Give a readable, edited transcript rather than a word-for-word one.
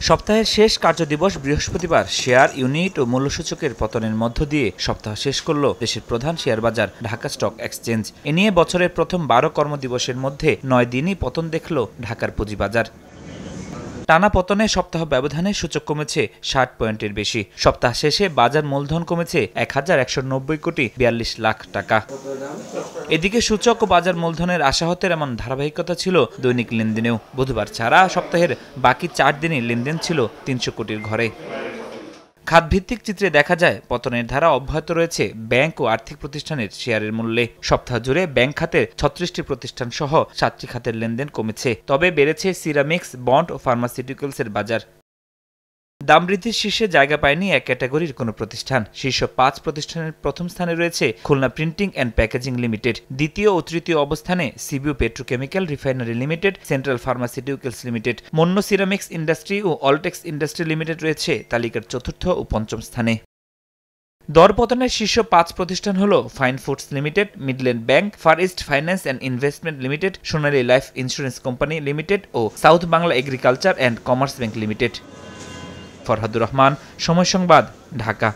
সপ্তাহের শেষ কার্যদিবস বৃহস্পতিবার শেয়ার ইউনিট ও মূল্যসূচকের পতনের মধ্য দিয়ে সপ্তাহ শেষ করল দেশের প্রধান শেয়ার বাজার ঢাকা স্টক এক্সচেঞ্জ। এ নিয়ে বছরের প্রথম ১২ কর্মদিবসের মধ্যে ৯ দিনই পতন দেখল ঢাকার পুঁজিবাজার। টানা পতনে সপ্তাহ ব্যবধানে সূচক কমেছে ৬০ পয়েন্টের বেশি। সপ্তাহ শেষে বাজার মূলধন কমেছে ১,১৯০ কোটি ৪২ লাখ টাকা। এদিকে সূচক ও বাজার মূলধনের আশাহতের এমন ধারাবাহিকতা ছিল দৈনিক লেনদেনেও। বুধবার ছাড়া সপ্তাহের বাকি ৪ দিনই লেনদেন ছিল ৩০০ কোটির ঘরে। খাতভিত্তিক চিত্রে দেখা যায় পতনের ধারা অব্যাহত রয়েছে ব্যাংক ও আর্থিক প্রতিষ্ঠানের শেয়ারের মূল্যে। সপ্তাহ জুড়ে ব্যাংক খাতের ৩৬টি প্রতিষ্ঠান সহ ৭টি খাতের লেনদেন কমেছে, তবে বেড়েছে সিরামিক্স, বন্ড ও ফার্মাসিউটিক্যালসের বাজার। দাম বৃদ্ধির শীর্ষে জায়গা পায়নি এক ক্যাটাগরির কোনো প্রতিষ্ঠান। শীর্ষ ৫ প্রতিষ্ঠানের প্রথম স্থানে রয়েছে Khulna Printing and Packaging Limited. দ্বিতীয় ও তৃতীয় অবস্থানে সিবিউ Petrochemical Refinery Limited, Central Pharmaceuticals Limited. Monno Ceramics Industry ও অলটেক্স ইন্ডাস্ট্রি লিমিটেড রয়েছে তালিকার চতুর্থ ও পঞ্চম স্থানে। দরপতনের শীর্ষ ৫ প্রতিষ্ঠান হল Fine Foods Limited, Midland Bank, Far East Finance and Investment Limited, Sonali Life Insurance Company Limited ও South Bangla Agriculture and Commerce Bank Limited. Farhadur Rahman, Somoy Sangbad, Dhaka.